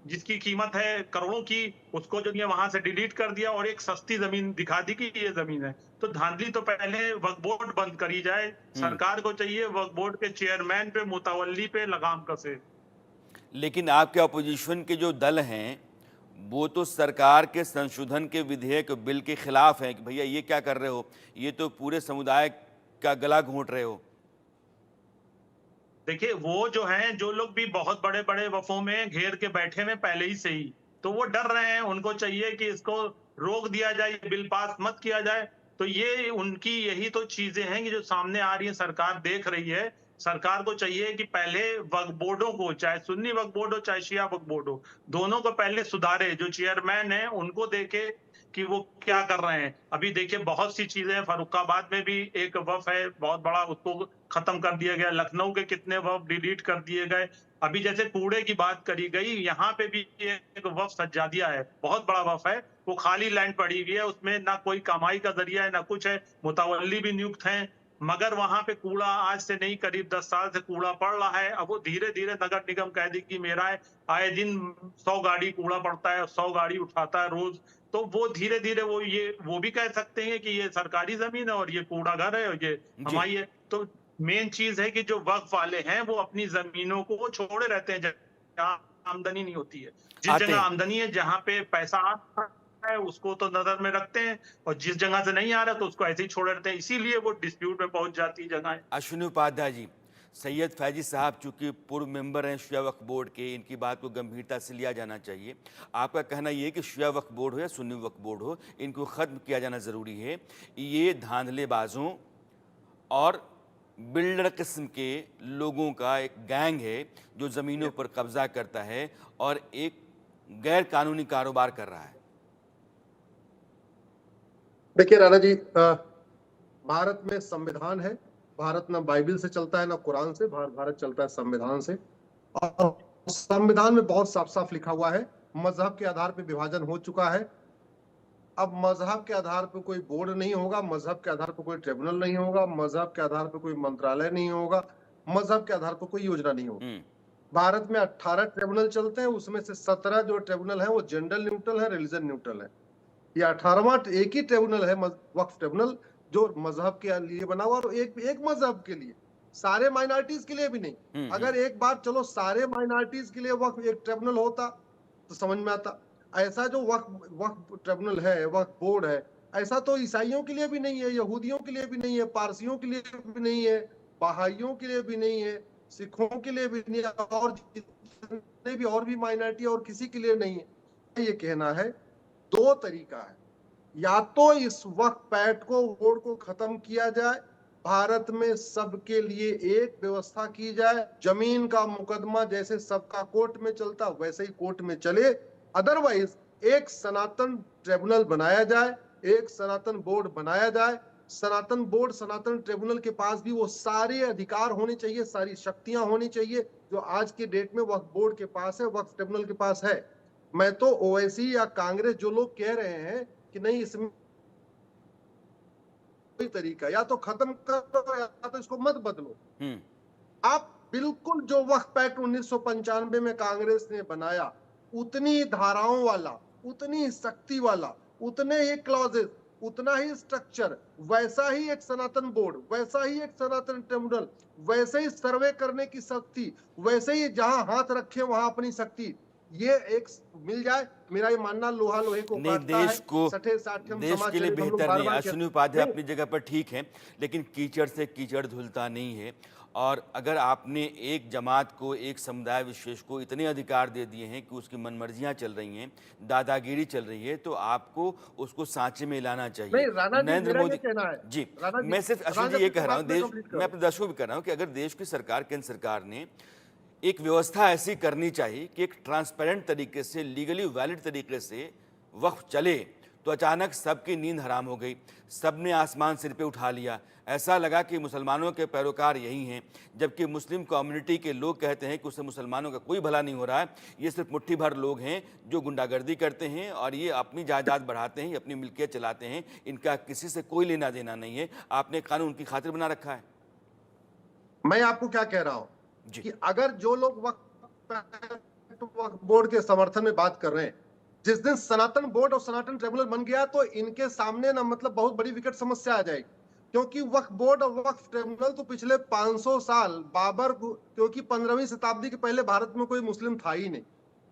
Speaker 6: जिसकी कीमत है करोड़ों की, उसको जो वहां से डिलीट कर दिया और एक सस्ती जमीन दिखा दी कि ये जमीन है। तो धांधली तो पहले वक्फ बोर्ड बंद करी जाए। सरकार को चाहिए वक्फ बोर्ड के चेयरमैन पे, मुतावल्ली पे लगाम कसे।
Speaker 1: लेकिन आपके अपोजिशन के जो दल हैं, वो तो सरकार के संशोधन के विधेयक बिल के खिलाफ हैं कि भैया ये क्या कर रहे हो, ये तो पूरे समुदाय का गला घोंट रहे हो।
Speaker 6: देखिए, वो जो हैं, जो लोग भी बहुत बड़े बड़े वफों में घेर के बैठे हैं पहले ही से ही, तो वो डर रहे हैं। उनको चाहिए कि इसको रोक दिया जाए, बिल पास मत किया जाए। तो ये उनकी यही तो चीजें हैं कि जो सामने आ रही है, सरकार देख रही है। सरकार को चाहिए कि पहले वक्फ बोर्डों को, चाहे सुन्नी वक्फ बोर्ड हो चाहे शिया वक्फ बोर्ड हो, दोनों को पहले सुधारे। जो चेयरमैन है उनको देके कि वो क्या कर रहे हैं। अभी देखिए बहुत सी चीजें हैं, फर्रुखाबाद में भी एक वफ है बहुत बड़ा, उसको खत्म कर दिया गया। लखनऊ के कितने वफ डिलीट कर दिए गए। अभी जैसे कूड़े की बात करी गई, यहाँ पे भी एक वफ सज्जादिया है, बहुत बड़ा वफ है, वो खाली लैंड पड़ी हुई है, उसमें ना कोई कमाई का जरिया है ना कुछ है, मुतवल्ली भी नियुक्त हैं, मगर वहां पे कूड़ा आज से नहीं करीब 10 साल से कूड़ा पड़ रहा है। अब वो धीरे धीरे नगर निगम कह दी कि मेरा है, आए दिन 100 गाड़ी कूड़ा पड़ता है, 100 गाड़ी उठाता है रोज। तो वो धीरे धीरे वो भी कह सकते हैं कि ये सरकारी जमीन है और ये कूड़ा घर है और ये
Speaker 1: जी।
Speaker 6: हमारी है। तो मेन चीज है कि जो वक्फ वाले हैं वो अपनी जमीनों को वो छोड़े रहते हैं जहाँ आमदनी नहीं होती है। जिस
Speaker 1: आते
Speaker 6: जगह
Speaker 1: हैं।
Speaker 6: आमदनी है, जहाँ पे पैसा आ है, उसको तो नजर में रखते हैं, और जिस जगह से नहीं आ रहा तो उसको ऐसे ही छोड़े रहते हैं। इसीलिए वो डिस्प्यूट में पहुंच जाती है जगहें।
Speaker 1: अश्विनी उपाध्याय जी, सैयद फैजी साहब चूंकि पूर्व मेंबर हैं शिया वक्फ बोर्ड के, इनकी बात को गंभीरता से लिया जाना चाहिए। आपका कहना ये है कि शिया वक्फ बोर्ड हो या सुन्नी वक्फ बोर्ड हो, इनको ख़त्म किया जाना ज़रूरी है। ये धांधलेबाजों और बिल्डर किस्म के लोगों का एक गैंग है जो ज़मीनों पर कब्जा करता है और एक गैर कानूनी कारोबार कर रहा है।
Speaker 7: देखिए राणा जी, भारत में संविधान है। भारत ना बाइबल से चलता है ना कुरान से, भारत चलता है संविधान से। और संविधान में बहुत साफ साफ लिखा हुआ है, मजहब के आधार पर विभाजन हो चुका है। अब मजहब के आधार पर कोई बोर्ड नहीं होगा, मजहब के आधार पर कोई ट्रिब्यूनल नहीं होगा, मजहब के आधार पर कोई मंत्रालय नहीं होगा, मजहब के आधार पर कोई योजना नहीं होगी। भारत में 18 ट्रिब्यूनल चलते हैं, उसमें से 17 जो ट्रिब्यूनल है वो जेंडर न्यूट्रल है, रिलीजन न्यूट्रल है। ये 18वां एक ही ट्रिब्यूनल है, वक्फ ट्रिब्यूनल, जो मजहब के लिए बना हुआ, और एक मजहब के लिए, सारे माइनॉरिटीज के लिए भी नहीं। अगर एक बार चलो सारे माइनॉरिटीज के लिए वक्फ एक ट्रिब्यूनल होता तो समझ में आता। ऐसा जो वक्फ ट्रिब्यूनल है, वक्फ बोर्ड है, ऐसा तो ईसाइयों के लिए भी नहीं है, यहूदियों के लिए भी नहीं है, पारसियों के लिए भी नहीं है, बहाइयों के लिए भी नहीं है, सिखों के लिए भी नहीं है, और जितने भी और भी माइनॉरिटी और किसी के लिए नहीं है। ये कहना है, दो तरीका है, या तो इस वक्फ पैक्ट को, बोर्ड को खत्म किया जाए, भारत में सबके लिए एक व्यवस्था की जाए, जमीन का मुकदमा जैसे सबका कोर्ट में चलता वैसे ही कोर्ट में चले। अदरवाइज एक सनातन ट्रिब्यूनल बनाया जाए, एक सनातन बोर्ड बनाया जाए। सनातन बोर्ड, सनातन ट्रिब्यूनल के पास भी वो सारे अधिकार होने चाहिए, सारी शक्तियां होनी चाहिए जो आज के डेट में वक्फ बोर्ड के पास है, वक्फ ट्रिब्यूनल के पास है। मैं तो ओवैसी या कांग्रेस जो लोग कह रहे हैं कि नहीं इसमें कोई तरीका, या तो खत्म करो या तो इसको मत बदलो। आप बिल्कुल जो वक्फ पैक्ट 1995 में कांग्रेस ने बनाया, उतनी धाराओं वाला, उतनी शक्ति वाला, उतने ही क्लॉजेस, उतना ही स्ट्रक्चर, वैसा ही एक सनातन बोर्ड, वैसा ही एक सनातन ट्रिब्यूनल, वैसे ही सर्वे करने की शक्ति, वैसे ही जहां हाथ रखे वहां अपनी शक्ति, ये एक मिल जाए। मेरा ये मानना लोहा लोहे को
Speaker 1: नहीं, देश को, देश के लिए बेहतर नहीं। अश्विनी उपाध्याय अपनी जगह पर ठीक है, लेकिन कीचड़ से कीचड़ धुलता नहीं है। और अगर आपने एक जमात को, एक समुदाय विशेष को इतने अधिकार दे दिए हैं कि उसकी मनमर्जियां चल रही हैं, दादागिरी चल रही है, तो आपको उसको सांचे में लाना चाहिए। नरेंद्र मोदी जी, मैं सिर्फ अश्विनी जी ये कह रहा हूँ, मैं अपने दर्शकों को भी कह रहा हूँ कि अगर देश की सरकार, केंद्र सरकार ने एक व्यवस्था ऐसी करनी चाहिए कि एक ट्रांसपेरेंट तरीके से, लीगली वैलिड तरीके से वक्फ चले, तो अचानक सबकी नींद हराम हो गई, सबने आसमान सिर पे उठा लिया। ऐसा लगा कि मुसलमानों के पैरोकार यही हैं, जबकि मुस्लिम कम्युनिटी के लोग कहते हैं कि उससे मुसलमानों का कोई भला नहीं हो रहा है। ये सिर्फ मुट्ठी भर लोग हैं जो गुंडागर्दी करते हैं और ये अपनी जायदाद बढ़ाते हैं, अपनी मिल्कियत चलाते हैं, इनका किसी से कोई लेना देना नहीं है। आपने कानून की खातिर बना रखा है।
Speaker 7: मैं आपको क्या कह रहा हूं कि अगर जो लोग वक्फ बोर्ड के समर्थन में बात कर रहे हैं, जिस दिन सनातन बोर्ड और सनातन ट्रिब्यूनल बन गया तो इनके सामने ना मतलब बहुत बड़ी विकट समस्या आ जाएगी। क्योंकि वक्फ बोर्ड और वक्फ ट्रिब्यूनल तो पिछले 500 साल, बाबर, क्योंकि 15वीं शताब्दी के पहले भारत में कोई मुस्लिम था ही नहीं,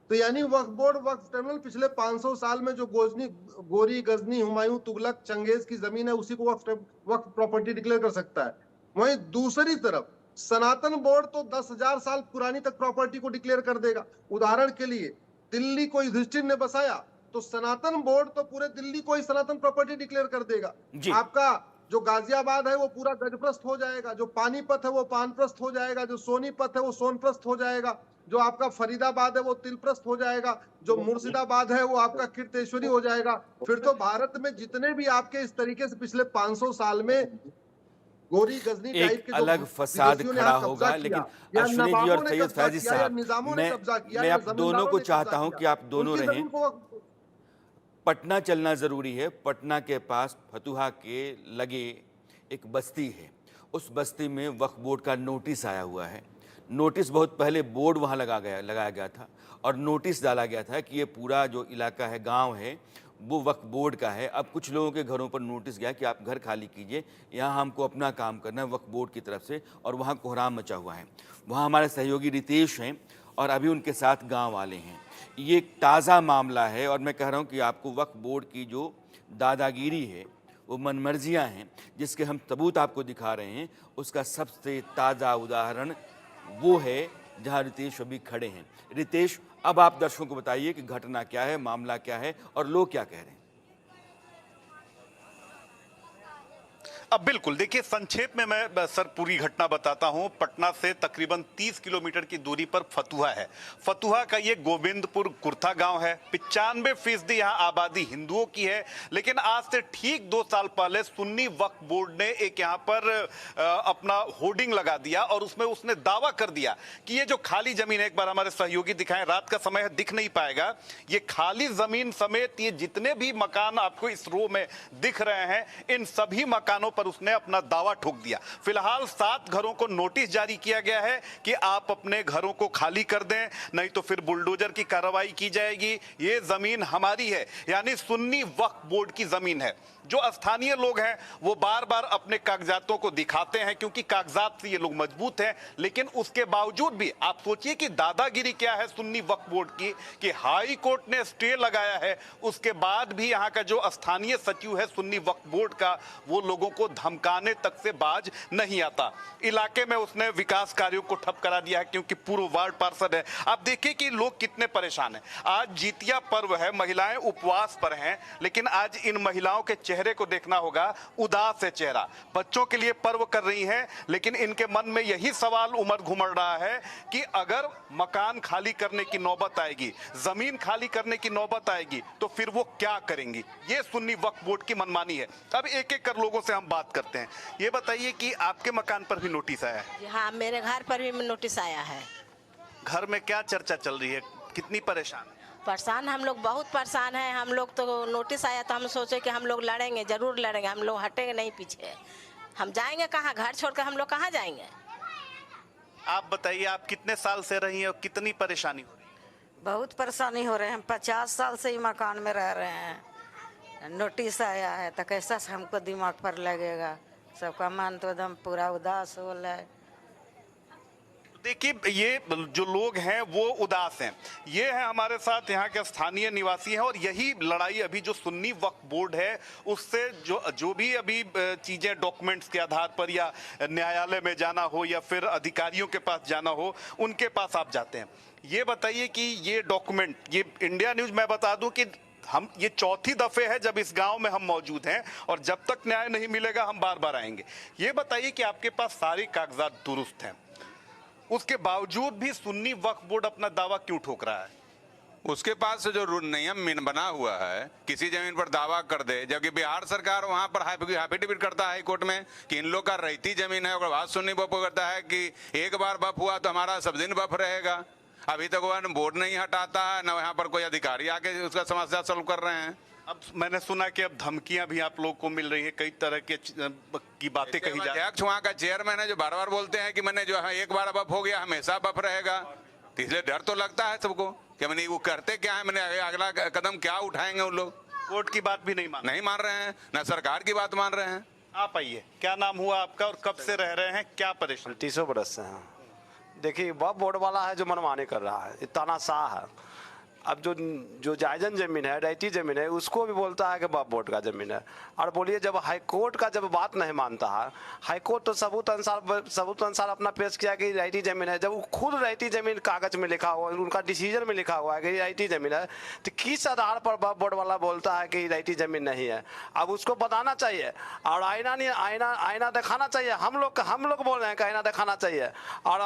Speaker 7: तो यानी वक्फ बोर्ड, वक्फ ट्रिब्यूनल पिछले 500 साल में जो गोरी, गजनी, हुमायूं, तुगलक, चंगेज की जमीन है उसी को वक्फ प्रॉपर्टी डिक्लेयर कर सकता है। वहीं दूसरी तरफ सनातन बोर्ड तो 10,000 साल पुरानी तक प्रॉपर्टी को डिक्लेयर कर देगा। उदाहरण के लिए दिल्ली को युधिष्ठिर ने बसाया तो सनातन बोर्ड तो पूरे दिल्ली को ही सनातन प्रॉपर्टी डिक्लेयर कर देगा। आपका जो गाजियाबाद है वो पूरा गजप्रस्थ हो जाएगा, जो पानीपत है वो पानप्रस्थ हो जाएगा, जो सोनीपत है वो सोनप्रस्थ हो जाएगा, जो आपका फरीदाबाद है वो तिलप्रस्थ हो जाएगा, जो मुर्शिदाबाद है वो आपका कीर्तेश्वरी हो जाएगा। फिर तो भारत में जितने भी आपके इस तरीके से पिछले 500 साल में गोरी गजनी टाइप
Speaker 1: एक
Speaker 7: के जो
Speaker 1: अलग फसाद
Speaker 7: विदेशियों ने
Speaker 1: खड़ा
Speaker 7: यहाँ कब्जा
Speaker 1: होगा,
Speaker 7: किया,
Speaker 1: लेकिन
Speaker 7: या
Speaker 1: अश्विनी जी
Speaker 7: नवाबों
Speaker 1: और
Speaker 7: ने
Speaker 1: सैयद
Speaker 7: कब्जा
Speaker 1: फैजी
Speaker 7: किया, या
Speaker 1: साहब,
Speaker 7: निजामों ने कब्जा किया,
Speaker 1: मैं
Speaker 7: या
Speaker 1: आप दोनों
Speaker 7: जमींदारों
Speaker 1: को
Speaker 7: ने
Speaker 1: चाहता
Speaker 7: कब्जा
Speaker 1: हूं
Speaker 7: किया।
Speaker 1: कि आप दोनों
Speaker 7: उनकी
Speaker 1: रहें।
Speaker 7: जमीन को
Speaker 1: पटना चलना ज़रूरी है। पटना के पास फतुहा के लगे एक बस्ती है, उस बस्ती में वक्फ बोर्ड का नोटिस आया हुआ है। नोटिस बहुत पहले बोर्ड वहाँ लगाया गया था और नोटिस डाला गया था कि ये पूरा जो इलाका है, गांव है, वो वक्फ बोर्ड का है। अब कुछ लोगों के घरों पर नोटिस गया कि आप घर खाली कीजिए, यहाँ हमको अपना काम करना है वक्फ बोर्ड की तरफ से, और वहाँ कोहराम मचा हुआ है। वहाँ हमारे सहयोगी रितेश हैं और अभी उनके साथ गांव वाले हैं। ये एक ताज़ा मामला है और मैं कह रहा हूँ कि आपको वक्फ बोर्ड की जो दादागिरी है, वो मनमर्जियाँ हैं, जिसके हम सबूत आपको दिखा रहे हैं, उसका सबसे ताज़ा उदाहरण वो है जहाँ रितेश अभी खड़े हैं। रितेश, अब आप दर्शकों को बताइए कि घटना क्या है, मामला क्या है और लोग क्या कह रहे हैं।
Speaker 8: अब बिल्कुल देखिए, संक्षेप में मैं सर पूरी घटना बताता हूं। पटना से तकरीबन 30 किलोमीटर की दूरी पर फतुहा है। फतुहा का ये गोविंदपुर कुर्था गांव है। 95% यहां आबादी हिंदुओं की है, लेकिन आज से ठीक 2 साल पहले सुन्नी वक्फ बोर्ड ने एक यहां पर अपना होर्डिंग लगा दिया और उसमें उसने दावा कर दिया कि ये जो खाली जमीन है, एक बार हमारे सहयोगी दिखाएं, रात का समय है दिख नहीं पाएगा, ये खाली जमीन समेत ये जितने भी मकान आपको इस रो में दिख रहे हैं, इन सभी मकानों पर उसने अपना दावा ठोक दिया। फिलहाल 7 घरों को नोटिस जारी किया गया है कि आप अपने घरों को खाली कर दें, नहीं तो फिर बुलडोजर की कार्रवाई की जाएगी। ये जमीन हमारी है, यानी सुन्नी वक्फ बोर्ड की जमीन है। जो स्थानीय लोग हैं वो बार बार अपने कागजातों को दिखाते हैं, क्योंकि कागजात से ये लोग मजबूत हैं, लेकिन उसके बावजूद भी आप सोचिए कि दादागिरी क्या है सुन्नी वक्फ बोर्ड की, कि हाई कोर्ट ने स्टे लगाया है, उसके बाद भी यहाँ का जो स्थानीय सचिव है सुन्नी वक्फ बोर्ड का, वो लोगों को धमकाने तक से बाज नहीं आता। इलाके में उसने विकास कार्यों को ठप करा दिया है, क्योंकि पूर्व वार्ड पार्षद है। आप देखिए कि लोग कितने परेशान हैं। आज जितिया पर्व है, महिलाएं उपवास पर हैं, लेकिन आज इन महिलाओं के चेहरे को देखना होगा, उदास है चेहरा। बच्चों के लिए पर्व कर रही हैं, लेकिन इनके मन में यही सवाल उमड़ घुमड़ रहा है कि अगर मकान खाली करने की नौबत आएगी, जमीन खाली करने की नौबत आएगी, तो फिर वो क्या करेंगी। ये सुन्नी वक्फ बोर्ड की मनमानी है। अब एक एक कर लोगों से हम बात करते हैं। ये बताइए कि आपके मकान पर भी नोटिस आया है?
Speaker 9: हाँ, मेरे घर पर भी नोटिस आया है।
Speaker 8: घर में क्या चर्चा चल रही है, कितनी परेशान है?
Speaker 9: परेशान हम लोग, बहुत परेशान हैं हम लोग। तो नोटिस आया तो हम सोचे कि हम लोग लड़ेंगे, जरूर लड़ेंगे, हम लोग हटेंगे नहीं पीछे। हम जाएंगे कहाँ, घर छोड़कर हम लोग कहाँ जाएंगे।
Speaker 8: आप बताइए, आप कितने साल से रही हैं और कितनी परेशानी हो रही है?
Speaker 10: बहुत परेशानी हो रहे हैं। 50 साल से ही मकान में रह रहे हैं। नोटिस आया है तो कैसा हमको दिमाग पर लगेगा। सबका मन तो एकदम पूरा उदास हो रहा है।
Speaker 8: देखिए, ये जो लोग हैं वो उदास हैं। ये हैं हमारे साथ यहाँ के स्थानीय निवासी हैं, और यही लड़ाई अभी जो सुन्नी वक्फ बोर्ड है उससे जो भी अभी चीज़ें डॉक्यूमेंट्स के आधार पर या न्यायालय में जाना हो या फिर अधिकारियों के पास जाना हो, उनके पास आप जाते हैं। ये बताइए कि ये डॉक्यूमेंट, ये इंडिया न्यूज़, मैं बता दूं कि हम ये 4थी दफे है जब इस गांव में हम मौजूद हैं, और जब तक न्याय नहीं मिलेगा हम बार बार आएंगे। ये बताइए कि आपके पास सारे कागजात दुरुस्त हैं, उसके बावजूद भी सुन्नी वक्फ बोर्ड अपना दावा क्यों ठोक रहा है?
Speaker 11: उसके पास जो नियम बना हुआ है, किसी जमीन पर दावा कर दे, जबकि बिहार सरकार वहां पर एफिडेविट करता है हाई कोर्ट में कि इन लोग का रहती जमीन है, और बात सुन्नी वक्फ करता है कि एक बार वक्फ हुआ तो हमारा सब दिन वक्फ रहेगा। अभी तक वह बोर्ड नहीं हटाता है, न यहाँ पर कोई अधिकारी आके उसका समस्या सॉल्व कर रहे हैं।
Speaker 8: अब मैंने सुना कि अब धमकियां भी आप लोग को मिल रही है, कई तरह की बातें कही जा रही है।
Speaker 11: अध्यक्ष वहाँ का चेयरमैन है जो बार बार बोलते हैं कि मैंने जो है एक बार वफ हो गया हमेशा वफ रहेगा, तो इसलिए डर तो लगता है सबको कि मैंने वो करते क्या है, मैंने अगला कदम क्या उठाएंगे। उन लोग
Speaker 8: कोर्ट की बात भी नहीं मान
Speaker 11: रहे हैं, न सरकार की बात मान रहे हैं।
Speaker 8: आप आइए, क्या नाम हुआ आपका और कब से रह रहे हैं, क्या परेशानी?
Speaker 12: 30 बरस से हैं। देखिए, वक्फ बोर्ड वाला है जो मनमानी कर रहा है, तानाशाह है। अब जो जो जायजन जमीन है, रैयती जमीन है, उसको भी बोलता है कि वक्फ बोर्ड का जमीन है। और बोलिए जब हाईकोर्ट का जब बात नहीं मानता है, हाईकोर्ट तो सबूत अनुसार अपना पेश किया कि रैयती जमीन है, जब वो खुद रैयती जमीन कागज में लिखा हुआ है, उनका डिसीजन में लिखा हुआ है कि रैयती जमीन है, तो किस आधार पर वक्फ बोर्ड वाला बोलता है कि रैयती जमीन नहीं है? अब उसको बताना चाहिए और आईना दिखाना चाहिए। हम लोग बोल रहे हैं कि आईना दिखाना चाहिए। और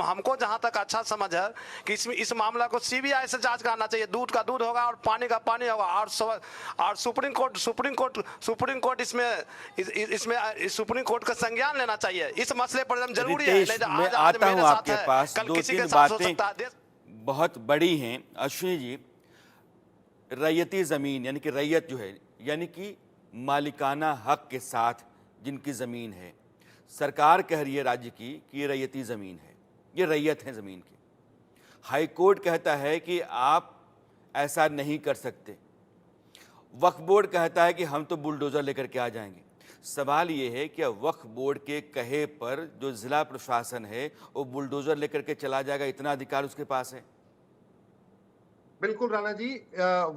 Speaker 12: हमको जहां तक अच्छा समझ है कि इस मामला को सीबीआई से जांच कराना चाहिए। दूध का दूध होगा और पानी का पानी होगा। और सुप्रीम कोर्ट इसमें सुप्रीम कोर्ट का संज्ञान लेना चाहिए। इस मसले पर एकदम जरूरी है।
Speaker 1: रितेश, मैं आता हूं आपके पास। दो तीन बातें बहुत बड़ी हैं। अश्विनी जी, रैयती जमीन यानी कि रैयत जो है, यानी कि मालिकाना हक के साथ जिनकी ज़मीन है, सरकार कह रही है राज्य की कि ये रैयती ज़मीन है, ये रैयत है ज़मीन की। हाई कोर्ट कहता है कि आप ऐसा नहीं कर सकते। वक्फ बोर्ड कहता है कि हम तो बुलडोज़र लेकर के आ जाएंगे। सवाल ये है कि वक्फ बोर्ड के कहे पर जो ज़िला प्रशासन है वो बुलडोज़र लेकर के चला जाएगा, इतना अधिकार उसके पास है?
Speaker 7: बिल्कुल राणा जी,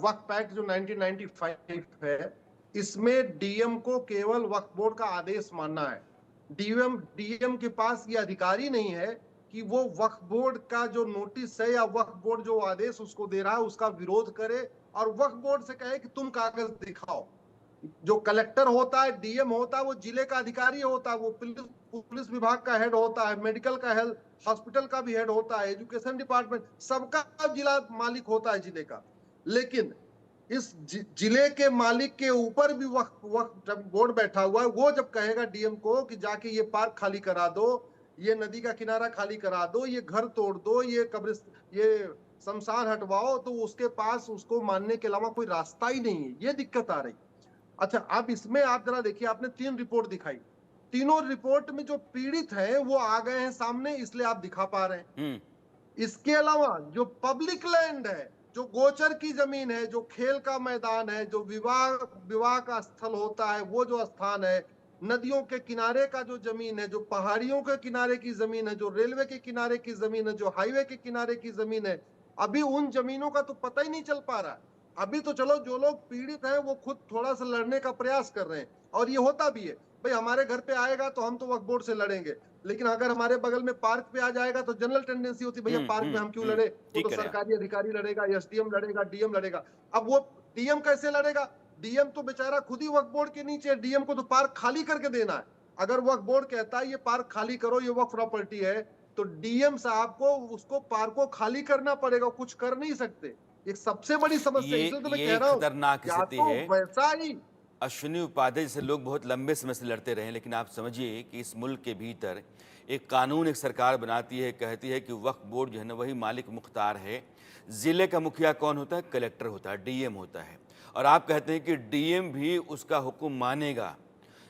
Speaker 7: वक्फ एक्ट जो 1995 है, इसमें डीएम को केवल वक्फ बोर्ड का आदेश मानना है। डीएम के पास ये अधिकार ही नहीं है कि वो वक्फ बोर्ड का जो नोटिस है या वक्फ बोर्ड जो आदेश उसको दे रहा है उसका विरोध करे और वक्फ बोर्ड से कहे कि तुम कागज दिखाओ। जो कलेक्टर होता है, डीएम होता है, वो जिले का अधिकारी होता है, वो पुलिस विभाग का हेड होता है, मेडिकल का हेड, हॉस्पिटल का भी हेड होता है, एजुकेशन डिपार्टमेंट, सबका जिला मालिक होता है जिले का। लेकिन इस जिले के मालिक के ऊपर भी वक्फ बोर्ड बैठा हुआ है। वो जब कहेगा डीएम को कि जाके ये पार्क खाली करा दो, ये नदी का किनारा खाली करा दो, ये घर तोड़ दो, ये शमशान हटवाओ, तो उसके पास उसको मानने के अलावा कोई रास्ता ही नहीं है। ये दिक्कत आ रही। अच्छा, अब इसमें आप जरा देखिए, आपने 3 रिपोर्ट दिखाई, तीनों रिपोर्ट में जो पीड़ित हैं वो आ गए हैं सामने, इसलिए आप दिखा पा रहे हैं। इसके अलावा जो पब्लिक लैंड है, जो गोचर की जमीन है, जो खेल का मैदान है, जो विवाह का स्थल होता है, वो जो स्थान है, नदियों के किनारे का जो जमीन है, जो पहाड़ियों के किनारे की जमीन है, जो रेलवे के किनारे की जमीन है, जो हाईवे के किनारे की जमीन है, अभी उन जमीनों का तो पता ही नहीं चल पा रहा है। अभी तो चलो जो लोग पीड़ित हैं वो खुद थोड़ा सा लड़ने का प्रयास कर रहे हैं, और ये होता भी है। भाई हमारे घर पे आएगा तो हम तो वक्फ बोर्ड से लड़ेंगे, लेकिन अगर हमारे बगल में पार्क पे आ जाएगा तो जनरल टेंडेंसी होती है, भैया पार्क में हम क्यों लड़े, वो तो सरकारी अधिकारी लड़ेगा, एसडीएम लड़ेगा, डीएम लड़ेगा। अब वो डीएम कैसे लड़ेगा? डीएम तो बेचारा खुद ही वक्फ बोर्ड के नीचे, डीएम को तो पार्क खाली करके देना है। अगर वक्फ बोर्ड कहता है ये पार्क खाली करो, ये वक्फ प्रॉपर्टी है, तो डीएम साहब को उसको पार्क को खाली करना पड़ेगा, कुछ कर नहीं सकते। एक सबसे बड़ी समस्या, इसलिए तो मैं कह रहा हूं,
Speaker 1: खतरनाक स्थिति है।
Speaker 7: वैसा ही
Speaker 1: अश्विनी उपाध्याय जैसे लोग बहुत लंबे समय से लड़ते रहे, लेकिन आप समझिए कि इस मुल्क के भीतर एक कानून एक सरकार बनाती है, कहती है कि वक्फ बोर्ड जो है ना वही मालिक मुख्तार है। ज़िले का मुखिया कौन होता है? कलेक्टर होता है, डीएम होता है। और आप कहते हैं कि डीएम भी उसका हुक्म मानेगा,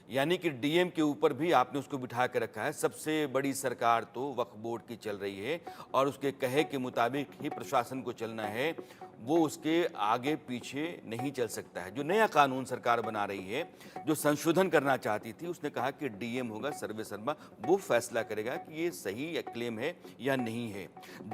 Speaker 1: यानी कि डीएम के ऊपर भी आपने उसको बिठा के रखा है। सबसे बड़ी सरकार तो वक्फ बोर्ड की चल रही है और उसके कहे के मुताबिक ही प्रशासन को चलना है, वो उसके आगे पीछे नहीं चल सकता है। जो नया कानून सरकार बना रही है, जो संशोधन करना चाहती थी, उसने कहा कि डीएम होगा सर्वे शर्मा, वो फैसला करेगा कि ये सही क्लेम है या नहीं है।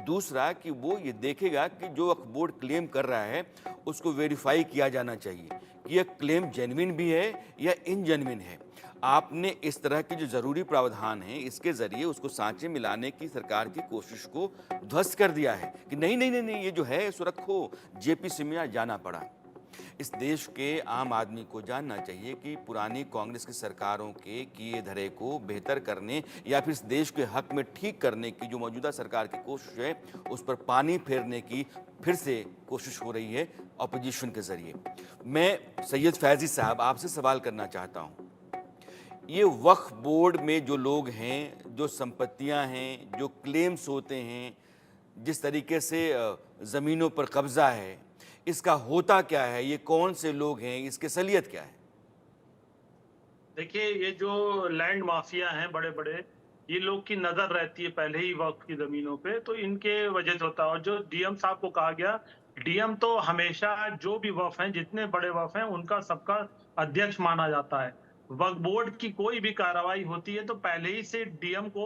Speaker 1: दूसरा कि वो ये देखेगा कि जो वक्फ बोर्ड क्लेम कर रहा है उसको वेरीफाई किया जाना चाहिए कि यह क्लेम जेन्युइन भी है या इनजेन्युइन है। आपने इस तरह के जो ज़रूरी प्रावधान हैं इसके ज़रिए उसको सांचे मिलाने की सरकार की कोशिश को ध्वस्त कर दिया है कि नहीं नहीं नहीं नहीं, ये जो है सो रखो। जेपी सिमिया जाना पड़ा। इस देश के आम आदमी को जानना चाहिए कि पुरानी कांग्रेस की सरकारों के किए धरे को बेहतर करने या फिर इस देश के हक में ठीक करने की जो मौजूदा सरकार की कोशिश है उस पर पानी फेरने की फिर से कोशिश हो रही है अपोजिशन के ज़रिए। मैं सैयद फैज़ी साहब आपसे सवाल करना चाहता हूँ, ये वक्फ बोर्ड में जो लोग हैं, जो संपत्तियां हैं, जो क्लेम्स होते हैं, जिस तरीके से ज़मीनों पर कब्जा है, इसका होता क्या है? ये कौन से लोग हैं? इसकी असलियत क्या है?
Speaker 6: देखिए, ये जो लैंड माफिया हैं बड़े बड़े, ये लोग की नजर रहती है पहले ही वक्फ की जमीनों पे, तो इनके वजह से होता है। और जो डीएम साहब को कहा गया, डीएम तो हमेशा जो भी वक्फ हैं, जितने बड़े वक्फ हैं, उनका सबका अध्यक्ष माना जाता है। वक्फ बोर्ड की कोई भी कार्रवाई होती है तो पहले ही से डीएम को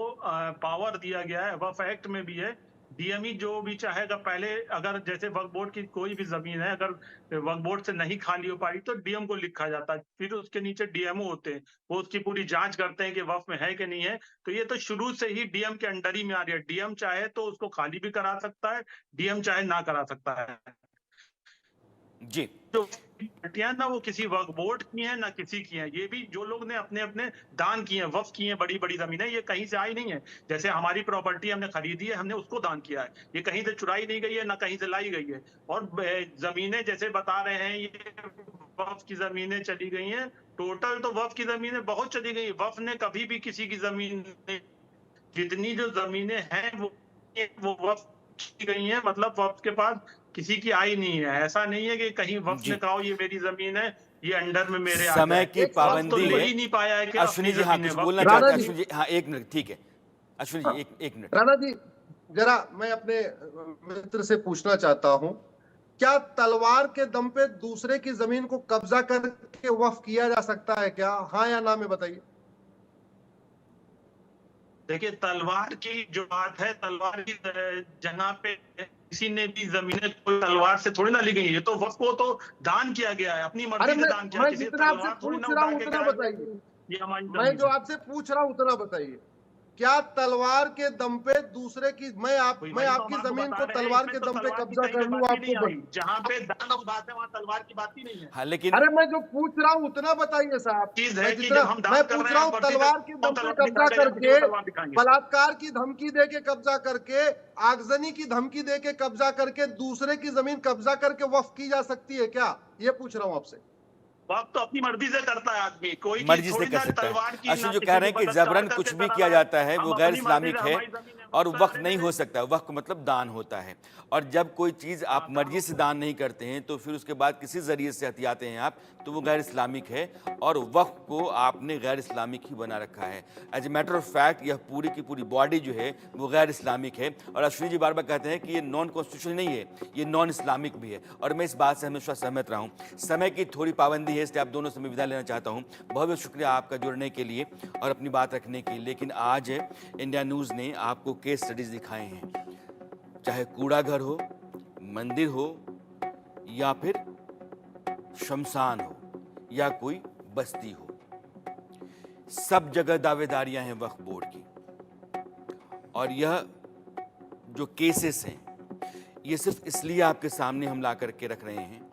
Speaker 6: पावर दिया गया है, वक्फ एक्ट में भी है, डीएमई जो भी चाहेगा, पहले अगर जैसे वक्फ बोर्ड की कोई भी जमीन है, अगर वक्फ बोर्ड से नहीं खाली हो पाई तो डीएम को लिखा जाता है, फिर उसके नीचे डीएमओ होते हैं, वो उसकी पूरी जांच करते हैं कि वक्फ में है कि नहीं है। तो ये तो शुरू से ही डीएम के अंडर ही में आ रही है। डीएम चाहे तो उसको खाली भी करा सकता है, डीएम चाहे ना करा सकता है।
Speaker 1: जी,
Speaker 6: जो पार्टियां ना वो किसी वक्फ बोर्ड की हैं ना किसी की हैं, ये भी जो लोग ने अपने अपने दान किए हैं, वक्फ किए हैं, बड़ी बड़ी जमीनें, ये कहीं से आई नहीं है। जैसे हमारी प्रॉपर्टी हमने खरीदी है, हमने उसको दान किया है, ये कहीं से चुराई नहीं गई है ना कहीं से लाई गई है। और जमीनें जैसे बता रहे हैं ये वक्फ की जमीनें चली गई हैं, टोटल तो वक्फ की जमीनें बहुत चली गई। वक्फ ने कभी भी किसी की जमीन, जितनी जो जमीनें हैं वो वक्फ की गई हैं, मतलब वक्फ के पास किसी की आई नहीं है। ऐसा नहीं है कि कहीं वक्फ ने कहा ये मेरी जमीन है, ये अंडर में मेरे
Speaker 1: समय की पाबंदी
Speaker 6: तो
Speaker 1: है।
Speaker 6: ही नहीं पाया है कि
Speaker 1: अश्विनी जी, हाँ कुछ बोलना
Speaker 7: राणा
Speaker 1: चाहते हैं?
Speaker 7: जी।
Speaker 1: अश्विनी जी, हाँ एक मिनट, ठीक है अश्विनी जी, एक मिनट।
Speaker 7: राणा जी, जरा मैं अपने मित्र से पूछना चाहता हूं, क्या तलवार के दम पे दूसरे की जमीन को कब्जा करके वक्फ किया जा सकता है क्या? हाँ या ना में बताइए।
Speaker 6: देखिए, तलवार की जो बात है, तलवार की जगह पे किसी ने भी जमीनें कोई तलवार से थोड़ी ना ली गई है, तो वक्फ को तो दान किया गया है, अपनी
Speaker 7: अरे
Speaker 6: मर्जी से दान किया
Speaker 7: मैं
Speaker 6: है। किसी
Speaker 7: जितना आपसे
Speaker 6: तलवार थोड़ी ना
Speaker 7: पूछ रहा
Speaker 6: उठा
Speaker 7: हूं
Speaker 6: के
Speaker 7: उतना
Speaker 6: कहा
Speaker 7: बताइए।
Speaker 6: ये हमारी
Speaker 7: मैं
Speaker 6: जमीन
Speaker 7: जो
Speaker 6: है।
Speaker 7: आपसे पूछ रहा हूं उतना बताइए। क्या तलवार के दम पे दूसरे की, मैं
Speaker 6: वही तो
Speaker 7: आपकी
Speaker 6: हम आपको
Speaker 7: जमीन
Speaker 6: बता
Speaker 7: को
Speaker 6: रहे हैं,
Speaker 7: तलवार
Speaker 6: इसमें
Speaker 7: के
Speaker 6: तो
Speaker 7: दम पे
Speaker 6: तलवार की
Speaker 7: कब्जा
Speaker 6: कहीं
Speaker 7: कर
Speaker 6: पे
Speaker 7: लूं
Speaker 6: बात ही
Speaker 7: आपको
Speaker 6: नहीं आई। जहाँ पे दान की बात है वहाँ तलवार की बात ही नहीं है।
Speaker 1: हाँ लेकिन
Speaker 7: अरे मैं जो पूछ रहा हूँ उतना बताइए साहब।
Speaker 6: चीज है
Speaker 7: मैं
Speaker 6: कि
Speaker 7: जितना
Speaker 6: जब हम दान
Speaker 7: मैं
Speaker 6: कर
Speaker 7: पूछ
Speaker 6: रहे
Speaker 7: रहा
Speaker 6: हैं
Speaker 7: हूँ,
Speaker 6: वर्दी
Speaker 7: तलवार के दम पे
Speaker 6: तलवार
Speaker 7: कब्जा
Speaker 6: दिखाएंगे, किसी
Speaker 7: करके,
Speaker 6: को तलवार दिखाएंगे।
Speaker 7: बलात्कार की धमकी दे के कब्जा करके, आगजनी की धमकी दे के कब्जा करके दूसरे की जमीन कब्जा करके वक्फ की जा सकती है क्या? ये पूछ रहा हूँ आपसे।
Speaker 6: वक्त तो अपनी मर्जी से करता है आदमी, कोई की
Speaker 1: मर्जी से
Speaker 6: थोड़ी
Speaker 1: कर
Speaker 6: ना
Speaker 1: सकता
Speaker 6: तलवार
Speaker 1: है।
Speaker 6: की,
Speaker 1: अश्विनी
Speaker 6: ना
Speaker 1: जो
Speaker 6: किसी
Speaker 1: कह
Speaker 6: को
Speaker 1: रहे हैं कि
Speaker 6: बलात्कार
Speaker 1: जबरन
Speaker 6: करके
Speaker 1: कुछ भी
Speaker 6: करा
Speaker 1: किया
Speaker 6: रहा
Speaker 1: जाता है
Speaker 6: हम
Speaker 1: वो
Speaker 6: अपनी
Speaker 1: गैर
Speaker 6: मर्जी
Speaker 1: इस्लामिक
Speaker 6: से,
Speaker 1: है,
Speaker 6: हमारी जमीन है,
Speaker 1: और
Speaker 6: वो
Speaker 1: वक्फ
Speaker 6: करने
Speaker 1: नहीं
Speaker 6: दें।
Speaker 1: हो सकता है। वक्फ मतलब दान होता है, और जब कोई चीज़ आप मर्जी से दान नहीं करते हैं तो फिर उसके बाद किसी जरिए से हथियाते हैं आप, तो वो गैर इस्लामिक है, और वक्फ को आपने गैर इस्लामिक ही बना रखा है। As a matter of fact यह पूरी की पूरी बॉडी जो है वो गैर इस्लामिक है। और अश्विनी जी बार बार कहते हैं कि ये नॉन कॉन्स्टिट्यूशनल नहीं है, ये नॉन इस्लामिक भी है, और मैं इस बात से हमेशा सहमत रहा हूँ। समय की थोड़ी पाबंदी है, इसलिए आप दोनों से मैं विदा लेना चाहता हूँ। बहुत बहुत शुक्रिया आपका जुड़ने के लिए और अपनी बात रखने के लिए। लेकिन आज इंडिया न्यूज़ ने आपको केस स्टडीज दिखाए हैं, चाहे कूड़ा घर हो, मंदिर हो, या फिर शमशान हो, या कोई बस्ती हो, सब जगह दावेदारियां हैं वक्फ बोर्ड की। और यह जो केसेस हैं ये सिर्फ इसलिए आपके सामने हम ला करके रख रहे हैं